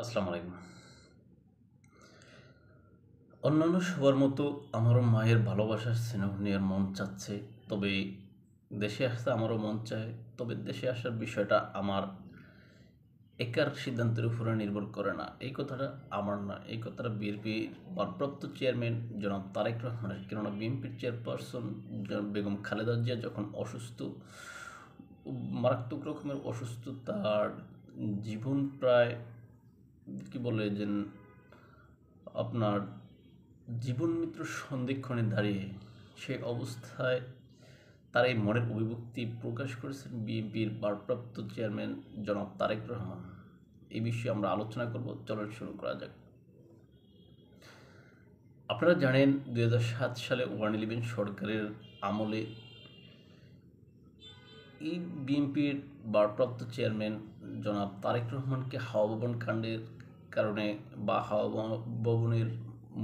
আসসালামু আলাইকুম। অন্যান্য সবার মতো আমারও মায়ের ভালোবাসার স্নেহ নেওয়ার মন চাচ্ছে। তবে দেশে আসতে আমারও মন চায়। তবে দেশে আসার বিষয়টা আমার একার সিদ্ধান্তের উপরে নির্ভর করে না। এই কথাটা আমার না। এই কথাটা বিএনপির ভারপ্রাপ্ত চেয়ারম্যান জনাব তারেক রহমানের। কেননা বিএনপির চেয়ারপারসন বেগম খালেদা জিয়া যখন অসুস্থ, মারাত্মক রকমের অসুস্থ, তার জীবন প্রায় কি বলে যে আপনার জীবন মৃত্যুর সন্ধিক্ষণে দাঁড়িয়ে সেই অবস্থায় তার এই মনের অভিব্যক্তি প্রকাশ করেছেন বিএনপির ভারপ্রাপ্ত চেয়ারম্যান জনাব তারেক রহমান। এই বিষয়ে আমরা আলোচনা করব। চলো শুরু করা যাক। আপনারা জানেন 2007 সালে 111 সরকারের আমলে এই বিএনপির ভারপ্রাপ্ত চেয়ারম্যান জনাব তারেক রহমানকে হাওয়া ভবন কাণ্ডের কারণে বা হাওয়া ভবনের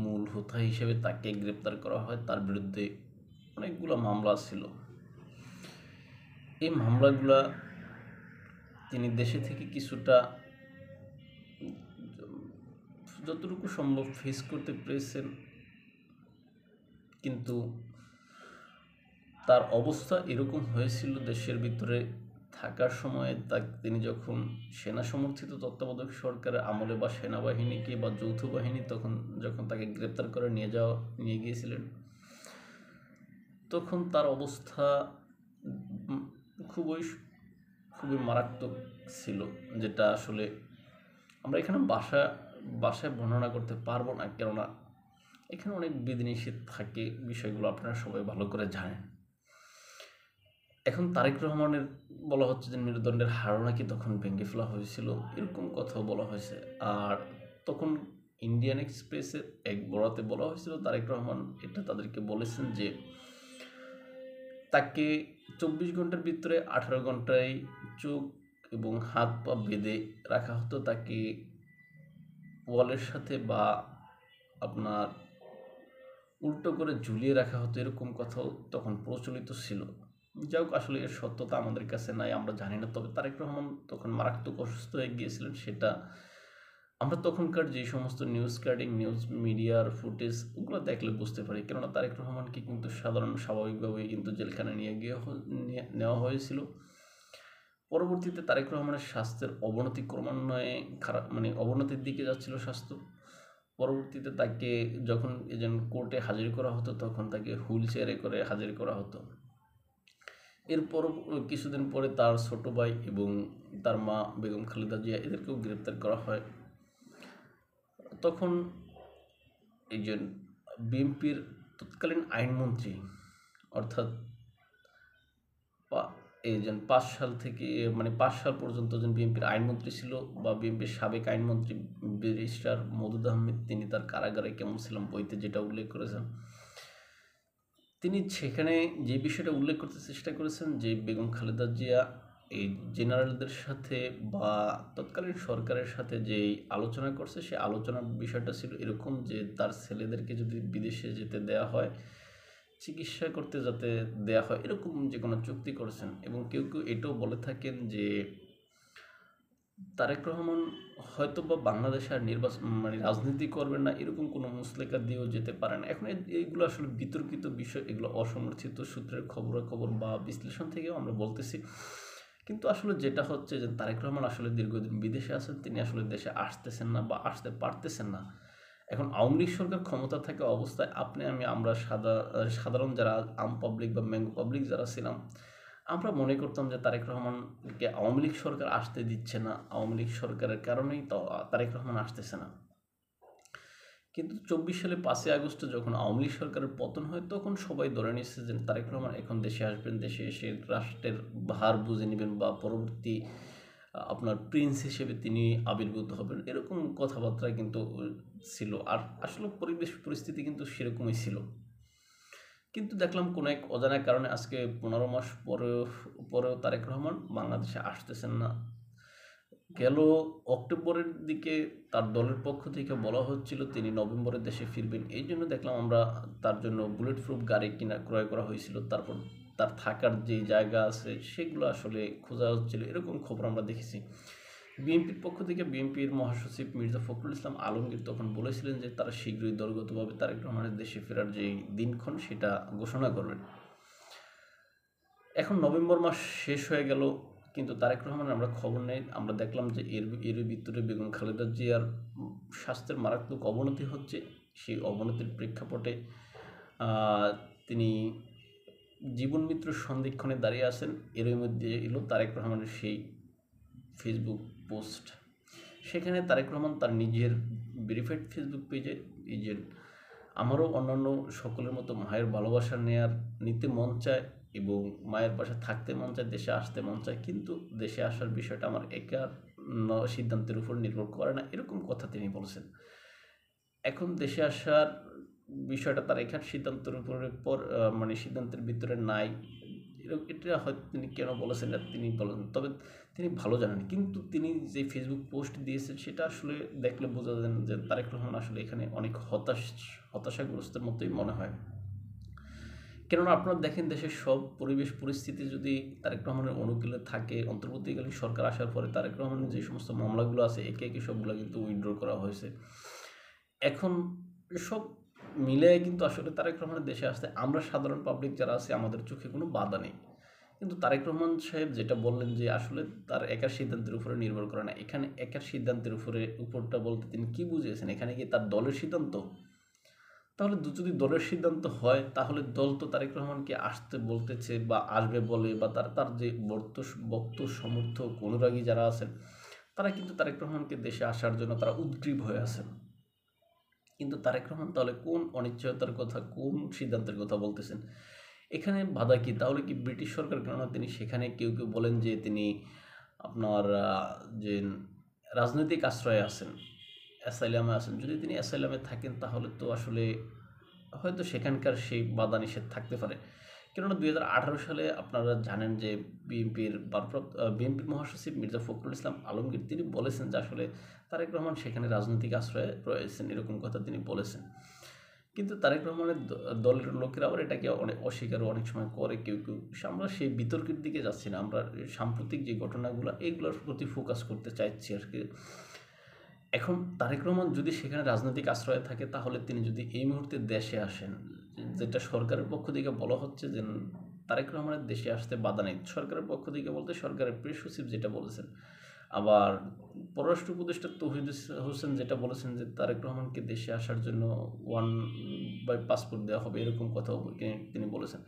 মূল হোতা হিসেবে তাকে গ্রেপ্তার করা হয়। তার বিরুদ্ধে অনেকগুলো মামলা ছিল। এই মামলাগুলা তিনি দেশে থেকে কিছুটা যতটুকু সম্ভব ফেস করতে পেরেছেন, কিন্তু তার অবস্থা এরকম হয়েছিল দেশের ভিতরে থাকার সময় তিনি যখন সেনা সমর্থিত তত্ত্বাবধায়ক সরকারের আমলে বা সেনাবাহিনীকে বা যৌথ বাহিনী যখন তাকে গ্রেপ্তার করে নিয়ে গিয়েছিলেন, তখন তার অবস্থা খুবই খুবই মারাত্মক ছিল, যেটা আসলে আমরা এখানে বাসায় বর্ণনা করতে পারবো না। কেননা এখানে অনেক বিধিনিষেধ থাকে, বিষয়গুলো আপনারা সবাই ভালো করে জানেন। এখন তারেক রহমানের বলা হচ্ছে যে মেরুদণ্ডের হাড় নাকি তখন ভেঙে ফেলা হয়েছিল, এরকম কথাও বলা হয়েছে। আর তখন ইন্ডিয়ান এক্সপ্রেসের এক বরাতে বলা হয়েছিল তারেক রহমান এটা তাদেরকে বলেছেন যে তাকে 24 ঘন্টার ভিতরে 18 ঘন্টায় চোখ এবং হাত পা বেঁধে রাখা হতো, তাকে ওয়ালের সাথে বা আপনার উল্টো করে ঝুলিয়ে রাখা হতো, এরকম কথাও তখন প্রচলিত ছিল। যাই হোক, আসলে এর সত্যতা আমাদের কাছে নাই, আমরা জানি না। তবে তারেক রহমান তখন মারাত্মক অসুস্থ হয়ে গিয়েছিলেন, সেটা আমরা তখনকার যে সমস্ত নিউজ মিডিয়ার ফুটেজ ওগুলো দেখলে বুঝতে পারি। কেননা তারেক রহমানকে কিন্তু স্বাভাবিকভাবেই কিন্তু জেলখানায় নেওয়া হয়েছিল। পরবর্তীতে তারেক রহমানের স্বাস্থ্যের অবনতি ক্রমান্বয়ে অবনতির দিকে যাচ্ছিল স্বাস্থ্য। পরবর্তীতে তাকে যখন কোর্টে হাজির করা হতো, তখন তাকে হুইল চেয়ারে করে হাজির করা হতো। এরপর কিছুদিন পরে তার ছোট ভাই এবং তার মা বেগম খালেদা জিয়া এদেরকেও গ্রেপ্তার করা হয়। তখন এই যে বিএনপির তৎকালীন আইনমন্ত্রী, অর্থাৎ এই যে 5 সাল থেকে 5 সাল পর্যন্ত যে বিএনপির আইনমন্ত্রী ছিল বা বিএনপির সাবেক আইনমন্ত্রী ব্যারিস্টার মওদুদ আহমেদ, তিনি তার কারাগারে কেমন ছিলাম বইতে যেটা উল্লেখ করেছেন, তিনি সেখানে যে বিষয়টা উল্লেখ করতে চেষ্টা করেছেন যে বেগম খালেদা জিয়া এই জেনারেলদের সাথে বা তৎকালীন সরকারের সাথে যে আলোচনা করছে, সে আলোচনার বিষয়টা ছিল এরকম যে তার ছেলেদেরকে যদি বিদেশে যেতে দেওয়া হয়, চিকিৎসা করতে যাতে দেয়া হয়, এরকম যে কোনো চুক্তি করেছেন। এবং কেউ কেউ এটাও বলে থাকেন যে তারেক রহমান হয়তো বা বাংলাদেশে আর রাজনীতি করবেন না, এরকম কোনো মুচলেকা দিয়েও যেতে পারে না। এখন এইগুলো আসলে বিতর্কিত বিষয়, এগুলো অসমর্থিত সূত্রের খবরাখবর বা বিশ্লেষণ থেকেও আমরা বলতেছি। কিন্তু আসলে যেটা হচ্ছে যে তারেক রহমান আসলে দীর্ঘদিন বিদেশে আছেন, তিনি আসলে দেশে আসতেছেন না বা আসতে পারতেছেন না। এখন আওয়ামী লীগ সরকার ক্ষমতা থাকা অবস্থায় আমরা সাধারণ যারা পাবলিক বা ম্যাঙ্গো পাবলিক যারা ছিলাম, আমরা মনে করতাম যে তারেক রহমানকে আওয়ামী লীগ সরকার আসতে দিচ্ছে না, আওয়ামী লীগ সরকারের কারণেই তো তারেক রহমান আসতেছে না। কিন্তু 24 সালে 5ই আগস্ট যখন আওয়ামী লীগ সরকারের পতন হয়, তখন সবাই ধরে নিচ্ছে যে তারেক রহমান এখন দেশে আসবেন, দেশে এসে রাষ্ট্রের ভার বুঝে নেবেন বা পরবর্তী আপনার প্রিন্স হিসেবে তিনি আবির্ভূত হবেন, এরকম কথাবার্তা কিন্তু ছিল। আর আসলে পরিস্থিতি কিন্তু সেরকমই ছিল। কিন্তু দেখলাম কোনো এক অজানা কারণে আজকে 15 মাস পরেও তারেক রহমান বাংলাদেশে আসতেছেন না। গেল অক্টোবরের দিকে তার দলের পক্ষ থেকে বলা হচ্ছিল তিনি নভেম্বরে দেশে ফিরবেন। এই জন্য দেখলাম আমরা তার জন্য বুলেট প্রুফ গাড়ি ক্রয় করা হয়েছিল। তারপর তার থাকার যে জায়গা আছে সেগুলো আসলে খোঁজা হচ্ছিল, এরকম খবর আমরা দেখেছি। বিএনপির পক্ষ থেকে বিএনপির মহাসচিব মির্জা ফখরুল ইসলাম আলমগীর তখন বলেছিলেন যে তারা শীঘ্রই দলগতভাবে তারেক রহমানের দেশে ফেরার যে দিনক্ষণ সেটা ঘোষণা করবেন। এখন নভেম্বর মাস শেষ হয়ে গেল, কিন্তু তারেক রহমানের আমরা খবর নেই। আমরা দেখলাম যে এর ভিতরে বেগম খালেদা জিয়ার স্বাস্থ্যের মারাত্মক অবনতি হচ্ছে। সেই অবনতির প্রেক্ষাপটে তিনি জীবন মৃত্যুর সন্ধিক্ষণে দাঁড়িয়ে আছেন। এর মধ্যে এলো তারেক রহমানের সেই ফেসবুক পোস্ট। সেখানে তারেক রহমান তার নিজের ভেরিফাইড ফেসবুক পেজে এই যে আমারও অন্যান্য সকলের মতো মায়ের ভালোবাসা নিতে মন চায় এবং মায়ের পাশে থাকতে মন চায়, দেশে আসতে মন চায়, কিন্তু দেশে আসার বিষয়টা আমার একার সিদ্ধান্তের উপর নির্ভর করে না, এরকম কথা তিনি বলছেন। এখন দেশে আসার বিষয়টা তার একার সিদ্ধান্তের উপরে মানে সিদ্ধান্তের ভিতরে নাই, এটা হয়তো তিনি কেন বলেছেন না তিনি বলেন, তবে তিনি ভালো জানেন। কিন্তু তিনি যে ফেসবুক পোস্ট দিয়েছেন সেটা আসলে দেখলে বোঝা যায় যে তারেক রহমান আসলে এখানে অনেক হতাশাগ্রস্তের মতোই মনে হয়। কেননা আপনারা দেখেন দেশের সব পরিবেশ পরিস্থিতি যদি তারেক রহমানের অনুকূলে থাকে, অন্তর্বর্তীকালীন সরকার আসার পরে তারেক রহমানের যে সমস্ত মামলাগুলো আছে একে একে সবগুলো কিন্তু উইথড্র করা হয়েছে। এখন সব মিলে কিন্তু আসলে তারেক রহমানের দেশে আসতে আমরা সাধারণ পাবলিক যারা আছে আমাদের চোখে কোনো বাধা নেই। কিন্তু তারেক রহমান সাহেব যেটা বললেন যে আসলে তার একার সিদ্ধান্তের উপরে নির্ভর করে না, এখানে একার সিদ্ধান্তের উপরটা বলতে তিনি কি বুঝিয়েছেন? এখানে কি তার দলের সিদ্ধান্ত? তাহলে যদি দলের সিদ্ধান্ত হয় তাহলে দল তো তারেক রহমানকে আসতে বলতেছে বা আসবে বলে, বা তার যে ভক্ত সমর্থক অনুরাগী যারা আছেন তারা কিন্তু তারেক রহমানকে দেশে আসার জন্য তারা উদ্গ্রীব হয়ে আছেন। কিন্তু তারেক রহমান তাহলে কোন অনিশ্চয়তার কথা, কোন সিদ্ধান্তের কথা বলতেছেন? এখানে বাধা কি? তাহলে কি ব্রিটিশ সরকার, কেননা তিনি সেখানে কেউ বলেন যে তিনি আপনার যে রাজনৈতিক আশ্রয়ে আছেন, অ্যাসাইলামে আছেন। যদি তিনি অ্যাসাইলামে থাকেন তাহলে তো আসলে হয়তো সেখানকার সেই বাধা নিষেধ থাকতে পারে। কেননা 2018 সালে আপনারা জানেন যে বিএনপির মহাসচিব মির্জা ফখরুল ইসলাম আলমগীর তিনি বলেছেন যে আসলে তারেক রহমান সেখানে রাজনৈতিক আশ্রয়ে রয়েছেন, এরকম কথা তিনি বলেছেন। কিন্তু তারেক রহমানের দলের লোকেরা আবার এটাকে অনেক অস্বীকারও অনেক সময় করে কেউ। আমরা সেই বিতর্কের দিকে যাচ্ছি না, আমরা সাম্প্রতিক যে ঘটনাগুলো এইগুলোর প্রতি ফোকাস করতে চাইছি আর কি। এখন তারেক রহমান যদি সেখানে রাজনৈতিক আশ্রয়ে থাকে তাহলে তিনি যদি এই মুহূর্তে দেশে আসেন, যেটা সরকারের পক্ষ থেকে বলা হচ্ছে যে তারেক রহমানের দেশে আসতে বাধা নেই, সরকারের পক্ষ থেকে বলতে সরকারের প্রেস সচিব যেটা বলেছেন। আবার পররাষ্ট্র উপদেষ্টা তৌহিদ হোসেন যেটা বলেছেন যে তারেক রহমানকে দেশে আসার জন্য 1 বাই পাসপোর্ট দেওয়া হবে, এরকম কথাও তিনি বলেছেন।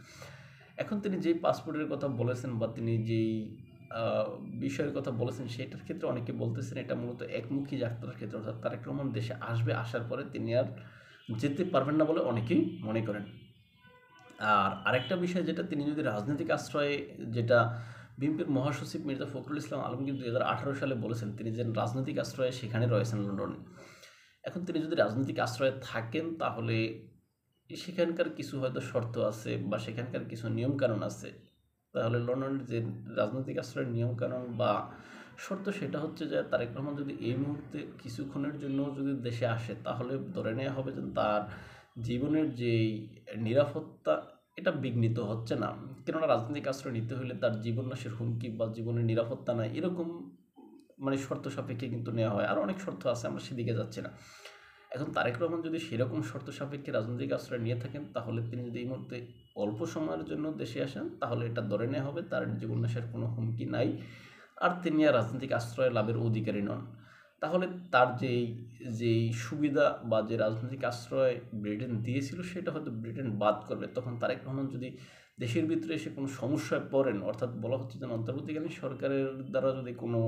এখন তিনি যেই পাসপোর্টের কথা বলেছেন বা তিনি যেই বিষয়ের কথা বলেছেন সেটার ক্ষেত্রে অনেকে বলতেছেন এটা মূলত একমুখী যাত্রার ক্ষেত্রে, অর্থাৎ তারেক রহমান দেশে আসবে, আসার পরে তিনি আর যেতে পারবেন না বলে অনেকেই মনে করেন। আর আরেকটা বিষয় যেটা, তিনি যদি রাজনৈতিক আশ্রয়ে, যেটা বিএনপির মহাসচিব মির্জা ফখরুল ইসলাম আলমগীর 2018 সালে বলেছেন তিনি যে রাজনৈতিক আশ্রয়ে সেখানে রয়েছেন লন্ডনে। এখন তিনি যদি রাজনৈতিক আশ্রয়ে থাকেন তাহলে সেখানকার কিছু হয়তো শর্ত আছে বা সেখানকার কিছু নিয়মকানুন আছে। তাহলে লন্ডনের যে রাজনৈতিক আশ্রয়ের নিয়মকানুন বা শর্ত সেটা হচ্ছে যে তারেক রহমান যদি এই মুহূর্তে কিছুক্ষণের জন্য যদি দেশে আসে তাহলে ধরে নেওয়া হবে যে তার জীবনের যেই নিরাপত্তা এটা বিঘ্নিত হচ্ছে না। কেননা রাজনৈতিক আশ্রয় নিতে হলে তার জীবন নাশের হুমকি বা জীবনের নিরাপত্তা নাই, এরকম মানে শর্ত সাপেক্ষে কিন্তু নেওয়া হয়। আর অনেক শর্ত আছে, আমরা সেদিকে যাচ্ছি না। এখন তারেক রহমান যদি সেরকম শর্ত সাপেক্ষে রাজনৈতিক আশ্রয় নিয়ে থাকেন তাহলে তিনি যদি এই মুহূর্তে অল্প সময়ের জন্য দেশে আসেন তাহলে এটা ধরে নেওয়া হবে তার জীবন নাশের কোনো হুমকি নাই, আর তিনি আর রাজনৈতিক আশ্রয় লাভের অধিকারী নন। তাহলে তার যেই সুবিধা বা যে রাজনৈতিক আশ্রয় ব্রিটেন দিয়েছিল সেটা হয়তো ব্রিটেন বাদ করবে। তখন তারেক রহমান যদি দেশের ভিতরে এসে কোনো সমস্যায় পড়েন, অর্থাৎ বলা হচ্ছে যে অন্তর্বর্তীকালীন সরকারের দ্বারা যদি কোনো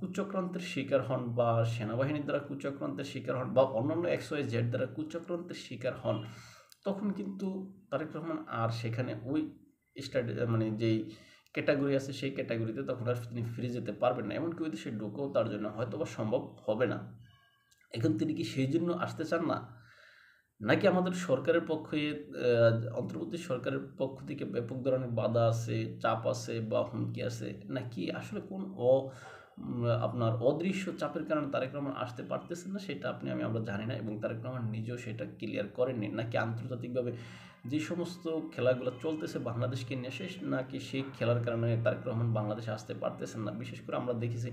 কুচক্রান্তের শিকার হন বা সেনাবাহিনীর দ্বারা কুচক্রান্তের শিকার হন বা অন্যান্য XYZ দ্বারা কুচক্রান্তের শিকার হন, তখন কিন্তু তারেক রহমান আর সেখানে ওই মানে যেই ক্যাটাগরি আছে সেই ক্যাটাগরিতে তখন আর তিনি ফিরে যেতে পারবেন না, এমনকি ওই দেশে ঢোকাও তার জন্য হয়তো বা সম্ভব হবে না। এখন তিনি কি সেই জন্য আসতে চান না, নাকি আমাদের সরকারের পক্ষে অন্তর্বর্তী সরকারের পক্ষ থেকে ব্যাপক ধরনের বাধা আছে, চাপ আছে বা হুমকি আছে, নাকি আসলে কোন আপনার অদৃশ্য চাপের কারণে তারেক রহমান আসতে পারতেছেন না, সেটা আমরা জানি না এবং তারেক রহমান নিজেও সেটা ক্লিয়ার করেননি। নাকি আন্তর্জাতিকভাবে যে সমস্ত খেলাগুলো চলতেছে বাংলাদেশকে নিয়ে নাকি সেই খেলার কারণে তারেক রহমান বাংলাদেশে আসতে পারতেছেন না। বিশেষ করে আমরা দেখেছি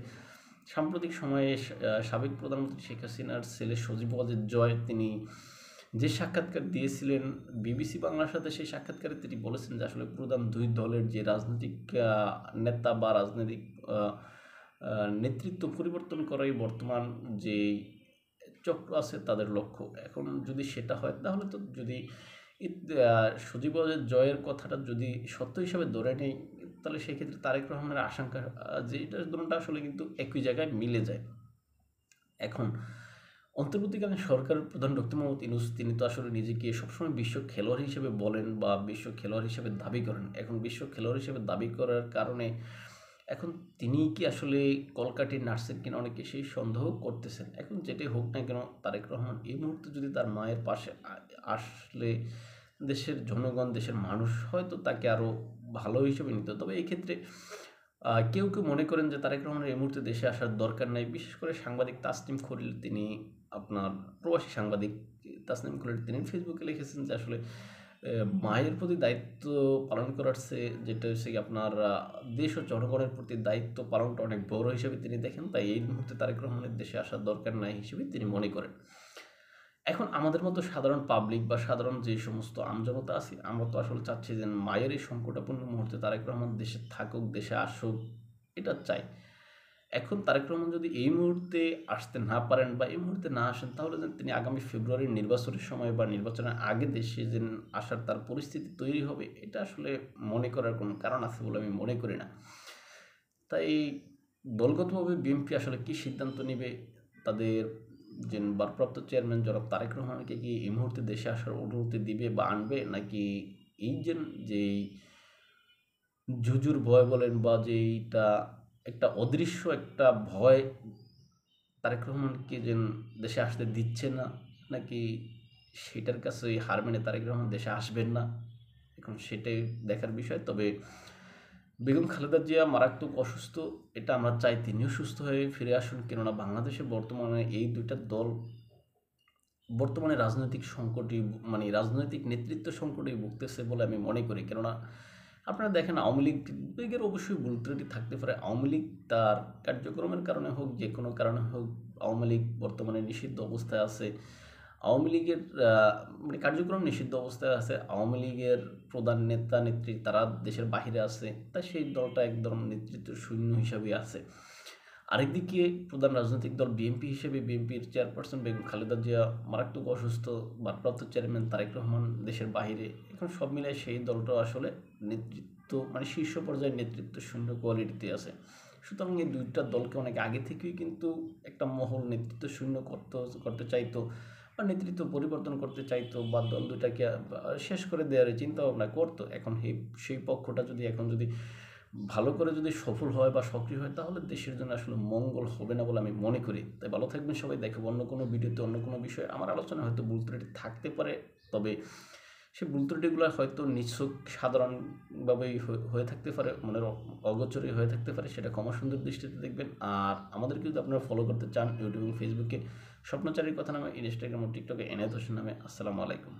সাম্প্রতিক সময়ে সাবেক প্রধানমন্ত্রী শেখ হাসিনার ছেলে সজীব ওয়াজেদ জয় তিনি যে সাক্ষাৎকার দিয়েছিলেন বিবিসি বাংলার সাথে, সেই সাক্ষাৎকারে তিনি বলেছেন যে আসলে প্রধান দুই দলের যে রাজনৈতিক নেতা বা রাজনৈতিক নেতৃত্ব পরিবর্তন করাই বর্তমান যে চক্র আছে তাদের লক্ষ্য। এখন যদি সেটা হয় তাহলে তো যদি সজীব ওয়াজেদ জয়ের কথাটা যদি সত্য হিসাবে ধরে নেই, তাহলে সেক্ষেত্রে তারেক রহমানের আশঙ্কা যে এটা দুটোটা আসলে কিন্তু একই জায়গায় মিলে যায়। এখন অন্তর্বর্তীকালীন সরকারের প্রধান ডক্টর মোহাম্মদ ইউনূস তিনি তো আসলে নিজেকে সবসময় বিশ্ব খেলোয়াড় হিসেবে বলেন বা বিশ্ব খেলোয়াড় হিসেবে দাবি করেন। এখন বিশ্ব খেলোয়াড় হিসেবে দাবি করার কারণে এখন তিনি কি আসলে কলকাঠির নার্সের কিনা অনেকে সেই সন্দেহ করতেছেন। এখন যেটাই হোক না কেন, তারেক রহমান এই মুহূর্তে যদি তার মায়ের পাশে আসলে দেশের জনগণ, দেশের মানুষ হয়তো তাকে আরও ভালো হিসেবে নিত। তবে এই ক্ষেত্রে কেউ কেউ মনে করেন যে তারেক রহমানের এই মুহূর্তে দেশে আসার দরকার নাই। বিশেষ করে সাংবাদিক তাসনিম খলিল, তিনি আপনার প্রবাসী সাংবাদিক তাসনিম খলিল তিনি ফেসবুকে লিখেছেন যে আসলে মায়ের প্রতি দায়িত্ব পালন করার চেয়ে যেটা হচ্ছে কি আপনার দেশ ও জনগণের প্রতি দায়িত্ব পালনটা অনেক বড় হিসেবে তিনি দেখেন। তাই এই মুহূর্তে তারেক রহমানের দেশে আসার দরকার নাই হিসেবে তিনি মনে করেন। এখন আমাদের মতো সাধারণ পাবলিক বা সাধারণ যে সমস্ত আমজনতা আছি, আমরা তো আসলে চাচ্ছি যে মায়ের এই সংকটাপূর্ণ মুহূর্তে তারেক রহমান দেশে থাকুক, দেশে আসুক, এটা চাই। এখন তারেক রহমান যদি এই মুহূর্তে আসতে না পারেন বা এই মুহূর্তে না আসেন, তাহলে যেন তিনি আগামী ফেব্রুয়ারির নির্বাচনের সময় বা নির্বাচনের আগে দেশে যেন আসার তার পরিস্থিতি তৈরি হবে, এটা আসলে মনে করার কোনো কারণ আছে বলে আমি মনে করি না। তাই দলগতভাবে বিএনপি আসলে কী সিদ্ধান্ত নেবে, তাদের যে ভারপ্রাপ্ত চেয়ারম্যান জনাব তারেক রহমানকে কি এই মুহূর্তে দেশে আসার অনুমতি দিবে বা আনবে, নাকি এই যেই জুজুর ভয় বলেন বা যেইটা একটা অদৃশ্য একটা ভয় তারেক রহমানকে যে দেশে আসতে দিচ্ছে না, নাকি সেটার কাছে হার মেনে তারেক রহমান দেশে আসবেন না, এখন সেটাই দেখার বিষয়। তবে বেগম খালেদা জিয়া মারাত্মক অসুস্থ, এটা আমরা চাই তিনিও সুস্থ হয়ে ফিরে আসুন। কেননা বাংলাদেশে বর্তমানে এই দুইটা দল বর্তমানে রাজনৈতিক সংকটে রাজনৈতিক নেতৃত্ব সংকটে ভুগতেছে বলে আমি মনে করি। কেননা আপনারা দেখেন আওয়ামী লীগের অবশ্যই ভুল ত্রুটি থাকতে পারে। আওয়ামী লীগ তার কার্যক্রমের কারণে হোক, যে কোনো কারণে হোক, আওয়ামী লীগ বর্তমানে নিষিদ্ধ অবস্থায় আছে। আওয়ামী লীগের কার্যক্রম নিষিদ্ধ অবস্থায় আছে। আওয়ামী লীগের প্রধান নেতা নেত্রী তারা দেশের বাহিরে আছে, তাই সেই দলটা একদম নেতৃত্ব শূন্য হিসাবে আছে। আরেকদিকে প্রধান রাজনৈতিক দল বিএনপি হিসেবে বিএনপির চেয়ারপারসন বেগম খালেদা জিয়া মারাত্মক অসুস্থ, ভারপ্রাপ্ত চেয়ারম্যান তারেক রহমান দেশের বাহিরে। এখন সব মিলে সেই দলটা আসলে নেতৃত্ব শীর্ষ পর্যায়ের নেতৃত্ব শূন্য কোয়ালিটিতে আছে। সুতরাং এই দুইটা দলকে অনেক আগে থেকেই কিন্তু একটা মহল নেতৃত্ব শূন্য করতে চাইতো বা নেতৃত্ব পরিবর্তন করতে চাইতো বা দল দুটাকে শেষ করে দেওয়ার চিন্তা ভাবনা করতো। এখন সেই পক্ষটা যদি ভালো করে সফল হয় বা সক্রিয় হয়, তাহলে দেশের জন্য আসলে মঙ্গল হবে না বলে আমি মনে করি। তাই ভালো থাকবেন সবাই। দেখো অন্য কোনো ভিডিওতে অন্য কোনো বিষয়ে আমার আলোচনা হয়তো ভুল ত্রুটি থাকতে পারে, তবে সেই ভুল ত্রুটিগুলো হয়তো নিছক সাধারণভাবেই হয়ে থাকতে পারে, মনের অগোচরে হয়ে থাকতে পারে, সেটা ক্ষমা সুন্দর দৃষ্টিতে দেখবেন। আর আমাদেরকে যদি আপনারা ফলো করতে চান ইউটিউব এবং ফেসবুকে স্বপ্নচারীর কথা নামে, ইনস্টাগ্রাম ও টিকটকে এনায়েত হোসেন নামে। আসসালামু আলাইকুম।